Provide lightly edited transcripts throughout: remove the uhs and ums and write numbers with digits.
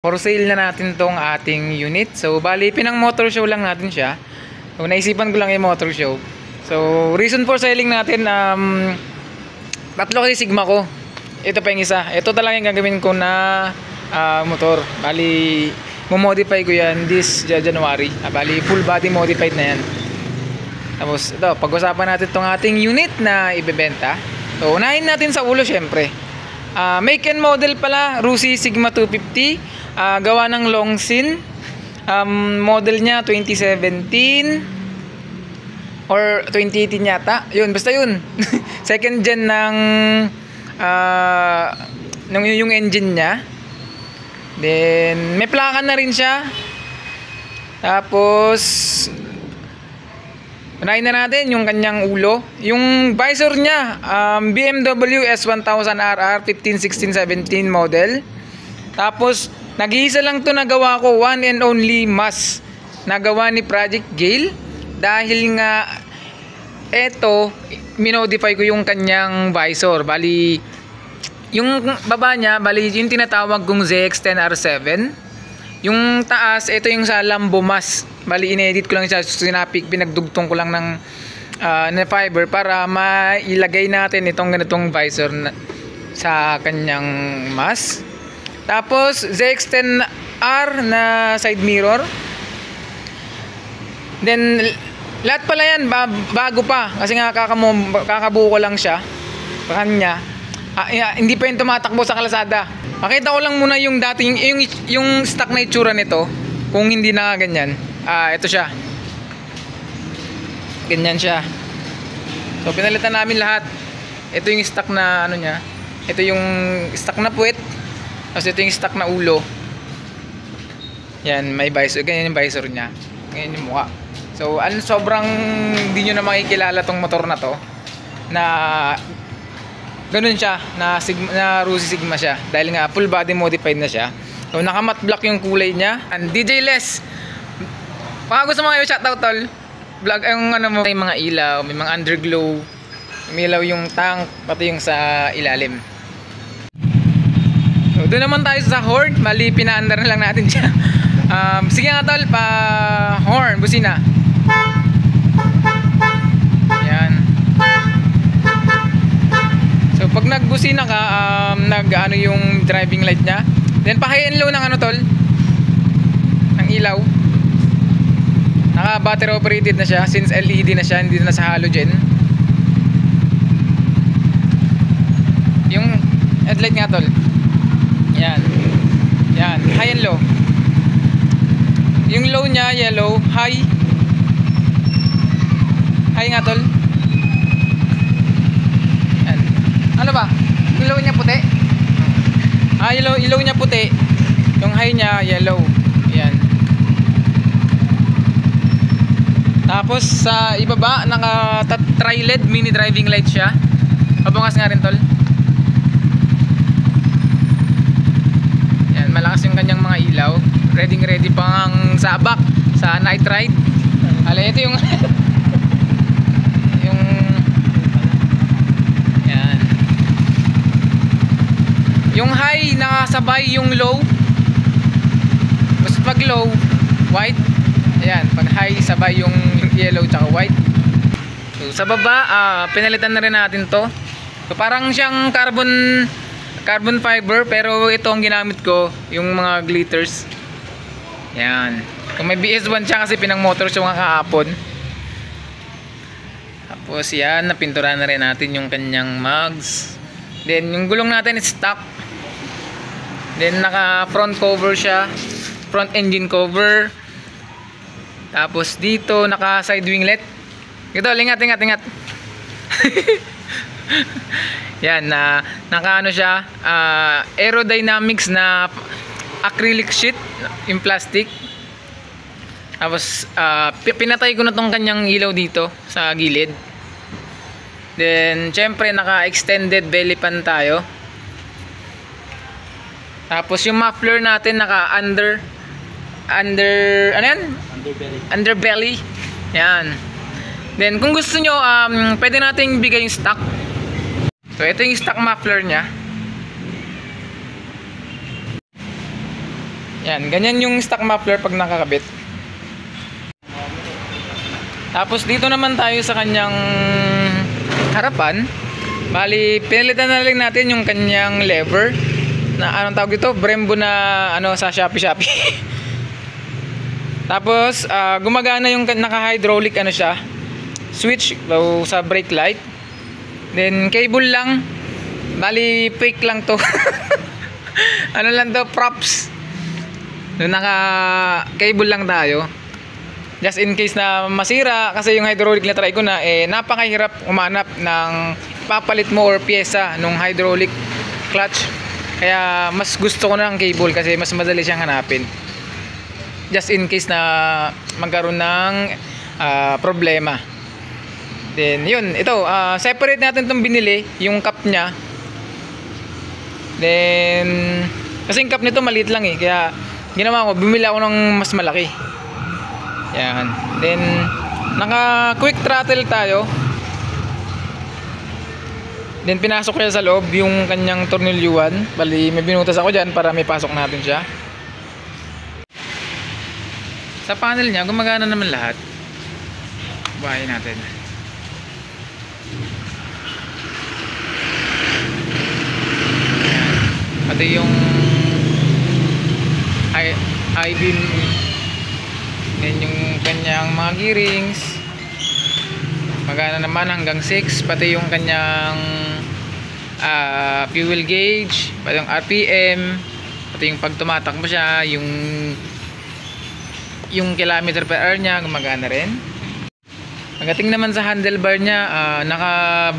For sale na natin tong ating unit. So, bali, pinang motor show lang natin siya. So, naisipan ko lang yung motor show. So, reason for selling natin, tatlo kasi Sigma ko. Ito pa yung isa. Ito talaga yung gagawin ko na motor. Bali, modify ko yan this January. Bali, full body modified na yan. Tapos, ito, pag-usapan natin tong ating unit na ibebenta. So, unahin natin sa ulo, syempre. Make and model pala, Rusi Sigma 250. Gawa ng Longsin. Model niya 2017 or 2018 yata. Yun, basta yun. Second gen ng yung engine niya. Then may plaka na rin siya. Tapos unahin na natin yung kanyang ulo. Yung visor niya, BMW S1000RR 15, 16, 17 model. Tapos nag-iisa lang to nagawa ko, one and only mask nagawa ni Project Gale. Dahil nga eto, minodify ko yung kanyang visor. Bali, yung baba niya, bali yung tinatawag kong ZX10R7. Yung taas, ito yung sa Lambo mask. Bali, inedit ko lang siya, sinapik, pinagdugtong ko lang ng fiber para mailagay natin itong ganitong visor sa kanyang mask. Tapos ZX10R na side mirror. Then lahat pala yan bago pa kasi nga kakabuo ko lang siya sa kanya. Hindi pa yung tumatakbo sa kalsada. Makita ko lang muna yung dati yung stock na itsura nito kung hindi na ganyan. Ito siya. Ganyan siya. So pinalitan namin lahat. Ito yung stock na ano niya. Ito yung stock na puwet. Tapos ito yung stock na ulo. Yan, may visor. Ganyan yung visor niya. Ganyan yung mukha. So, sobrang hindi nyo na makikilala tong motor na to. Na ganun siya. Na Rusi Sigma siya. Dahil nga full body modified na siya. So, naka matte black yung kulay niya. And DJ Les. Baka gusto mo kayo shoutout tol. Vlog yung ano mo. May mga ilaw. May mga underglow. May ilaw yung tank. Pati yung sa ilalim. So, doon naman tayo sa horn. Mali, pinaandar na lang natin siya. Sige nga tol, pa horn, busina. Yan. So pag nagbusina ka, nag-ano yung driving light nya. Then pa high and low ng ano tol, ng ilaw. Naka battery operated na siya since LED na siya, hindi na sa halogen. Yung headlight nga tol. Yan. Yan, high and low. Yung low nya yellow, high. High nga tol. Yan. Ano ba? Yung low nya puti. Yung low nya puti. Yung high nya yellow. Yan. Tapos sa ibaba naka tri-LED mini driving light siya. Pabangas nga rin tol. Malakas yung kanyang mga ilaw. Ready pang sabak sa night ride. Ito yung yan. Yung high nakasabay yung low. Basta pag low white. Ayan, pag high sabay yung yellow tsaka white. So sa baba pinalitan na rin natin to. So parang siyang carbon fiber, pero ito ang ginamit ko, yung mga glitters. Yan. Kung may BS1 siya kasi pinang motor siya mga kahapon. Tapos yan, napintura na rin natin yung kanyang mugs. Then yung gulong natin is stock. Then naka front cover siya, front engine cover. Tapos dito naka side winglet. Ito, ingat. Yan, naka ano siya, aerodynamics na acrylic sheet yung plastic. Tapos pinatay ko na tong kanyang ilaw dito sa gilid. Then syempre naka extended belly pan tayo. Tapos yung muffler natin naka under ano yan? Underbelly. Yan. Then kung gusto nyo, pwede nating bigay yung stock. So ito yung stock muffler nya. Yan, ganyan yung stock muffler pag nakakabit. Tapos dito naman tayo sa kanyang harapan. Bali, pinalitan na lang natin yung kanyang lever na anong tawag dito? Brembo na ano sa Shopee. Tapos gumagana yung naka-hydraulic ano siya, switch sa brake light. Then cable lang. Bali fake lang to. Ano lang to, props. Naka-cable lang tayo. Just in case na masira, kasi yung hydraulic na try ko na, napakahirap umanap ng papalit mo or pyesa nung hydraulic clutch. Kaya mas gusto ko na ng cable kasi mas madali siyang hanapin. Just in case na magkaroon ng problema. Then yun, ito, separate natin itong binili, yung cup niya. Then, kasi yung cup nito maliit lang kaya ginawa ko, bumili ako ng mas malaki. Yan. Then naka quick throttle tayo. Then pinasok ko sa loob yung kanyang tornilyuan. Bali may binutas ako dyan para may pasok natin siya. Sa panel niya gumagana naman lahat. Bahay natin. Yan. Pati yung I-beam. Yan yung kanyang mga gearings. Magana naman hanggang 6. Pati yung kanyang fuel gauge, pati yung RPM, pati yung pag tumatakbo siya, yung kilometer per hour niya gumagana rin. Pagdating naman sa handlebar niya,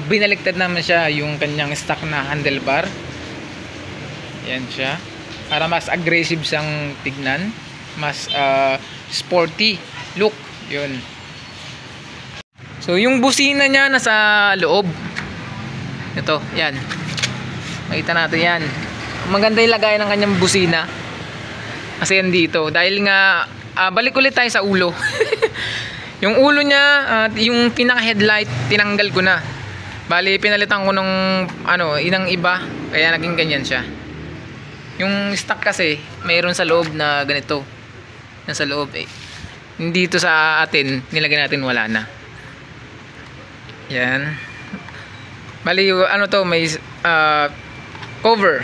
binaliktad naman siya yung kanyang stock na handlebar. Yan siya. Para mas aggressive siyang tignan, mas sporty look. Yun. So yung busina niya nasa loob. Ito, yan. Makita natin yan. Maganda yung lagay ng kanyang busina. Kasi yan dito. Dahil nga, balik ulit tayo sa ulo. Yung ulo niya, yung pinaka headlight, tinanggal ko na. Bali, pinalitan ko nung inang iba. Kaya naging ganyan siya. Yung stock kasi, mayroon sa loob na ganito. Nasa loob dito sa atin, nilagyan natin wala na. Yan. Bali, may cover.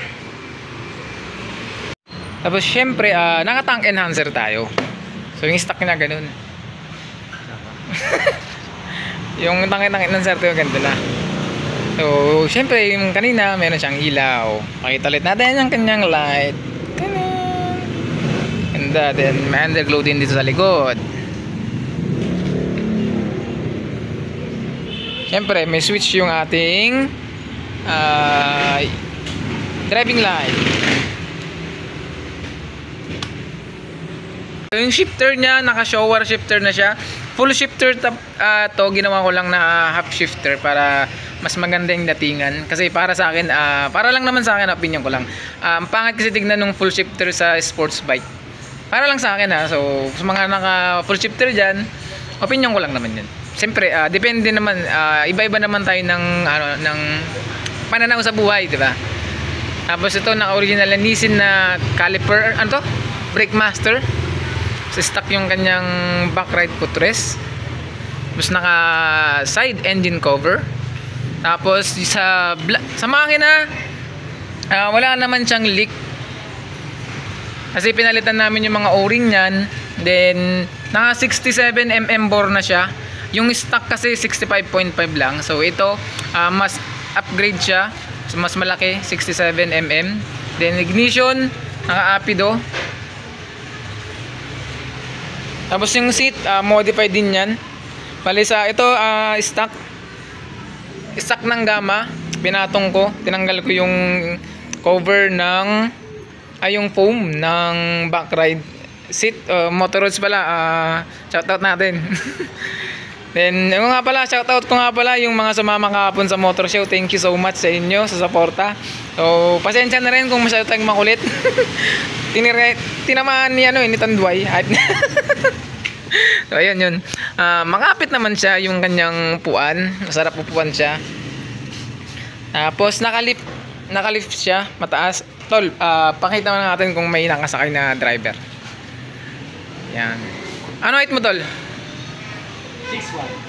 Tapos syempre, naka-tank enhancer tayo. So yung stock na ganun. Yung tank enhancer tayo ganito na. So syempre, yung kanina meron siyang ilaw. Pakita ulit natin yung kanyang light. And then may underglow din dito sa likod. Siyempre may switch yung ating driving light. Yung shifter niya, naka shower shifter na siya. Full shifter to, ginawa ko lang na half shifter para mas maganda yung datingan. Kasi para sa akin, para lang naman sa akin, opinion ko lang, pangit kasi tignan ng full shifter sa sports bike. Para lang sa akin so sa mga naka full shifter dyan, opinion ko lang naman yun. Siyempre, depende naman, iba-iba naman tayo ng pananaw sa buhay, di ba? Tapos ito, naka-original na Nissin na caliper, brake master. So stock yung kanyang back right footrest. Tapos naka side engine cover. Tapos sa makina, wala naman siyang leak. Kasi pinalitan namin yung mga o-ring niyan. Then naka 67mm bore na siya. Yung stock kasi 65.5 lang. So ito, mas upgrade siya. So, mas malaki, 67mm. Then ignition, naka-apido. Tapos yung seat, modified din yan. Bali sa ito, stock ng Gamma. Pinatong ko, tinanggal ko yung cover ng yung foam ng back ride seat. Motorroads pala, shoutout natin. Then yung nga pala, shoutout ko nga pala yung mga sumama kahapon sa motor show. Thank you so much sa inyo sa suporta. So pasensya na rin kung masyado tayong makulit. Tinamaan ni ni Tanduay. So ayun yun. Makapit naman siya yung kanyang puan. Masarap upuan siya. Tapos nakalift siya mataas. Tol, pakita mo natin kung may nakasakay na driver. Yan. Ano height mo, Tol? 6'1".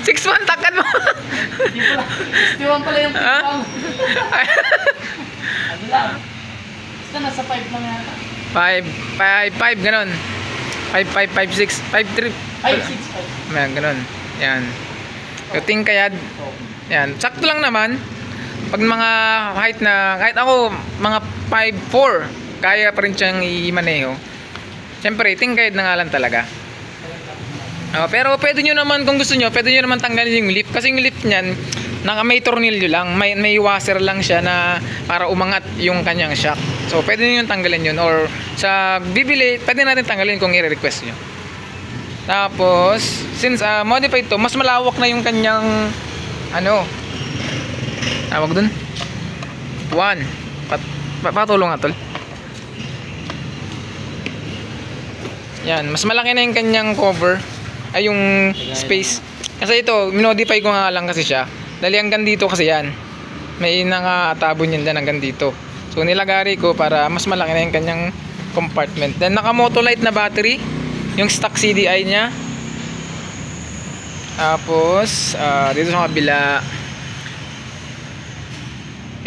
6'1", takad mo. Hindi pala. 61 pala yung Ha? pang. Ano lang. Basta nasa 5 lang yata. 5'5", ganon. 5'5", 5'6", 5'3". 5'6". Yan, ganon. Yan. Kuting kayad. Yan. Sakto lang naman. Pag mga height na, kahit ako, mga 5'4", kaya pa rin siyang i-maneho. Siyempre, tingkayad na nga lang talaga. Pero pwede nyo naman, kung gusto nyo, pwede nyo naman tanggalin yung lift. Kasi yung lift niyan, may tornilyo lang. May washer lang siya na para umangat yung kanyang shock. So, pwede nyo yung tanggalin yun. Or sa bibili, pwede natin tanggalin kung i-request nyo. Tapos, since modified to, mas malawak na yung kanyang, tawag dun? Patulong nga, Tol. Yan, mas malaki na yung kanyang cover. Ay, yung space. Kasi ito, minodify ko nga lang kasi siya. Dali hanggang dito kasi yan. May nakatabon yan dyan hanggang dito. So, nilagari ko para mas malaki na yung kanyang compartment. Then, naka-motolite na battery. Yung stock CDI niya. Tapos, dito sa kabila.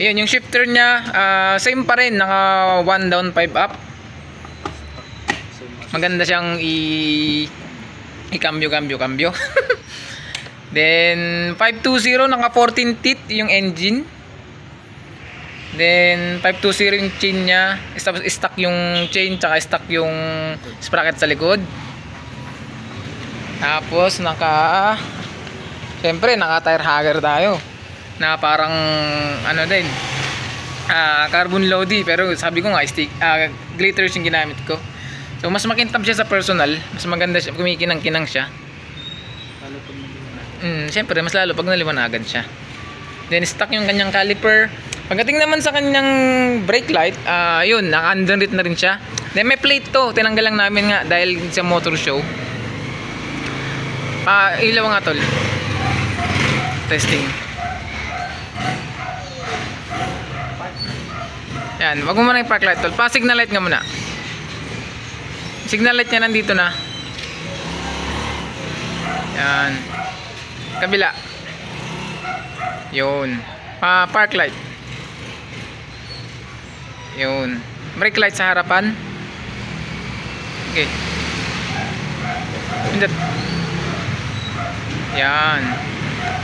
Ayan, yung shifter niya, same pa rin. Naka 1 down, 5 up. Maganda siyang i-cambio. Then 520 naka 14 teeth yung engine. Then 520 yung chain niya. Stock yung chain tsaka stock yung sprocket sa likod. Tapos siyempre naka tire hugger tayo. Na parang din. Carbon Lodi, pero sabi ko nga glitters yung ginamit ko. So mas makintab siya sa personal, mas maganda siya, kumikinang-kinang siya. Siyempre mas lalo pag naliwanagan siya. Then stock yung kanyang caliper. Pagdating naman sa kanyang brake light, yun, naka-underneath na rin siya. Then may plate to, tinanggal lang namin nga dahil sa motor show. Ilaw nga, Tol. Testing. Yan, wag mo muna yung park light, Tol. Pa-signal light nga muna. Signal light niya nandito na. Yan. Kabila. Yun. Park light. Yun. Brake light sa harapan. Okay. Pindot. Yan.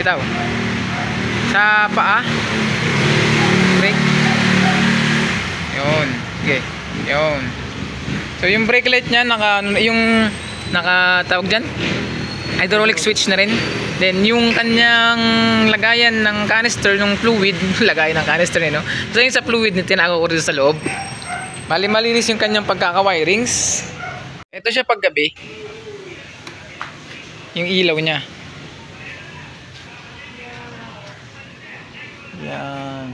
Bitaw. Sa paa. Brake. Yun. Okay. Yun. So yung brake light niya tawag dyan, hydraulic switch na rin. Then yung kanyang lagayan ng canister, ng fluid, lagayan ng canister no. So yung sa fluid na tinago ko dito sa loob. Malinis yung kanyang pagkaka-wirings. Ito siya paggabi. Yung ilaw niya. Yan.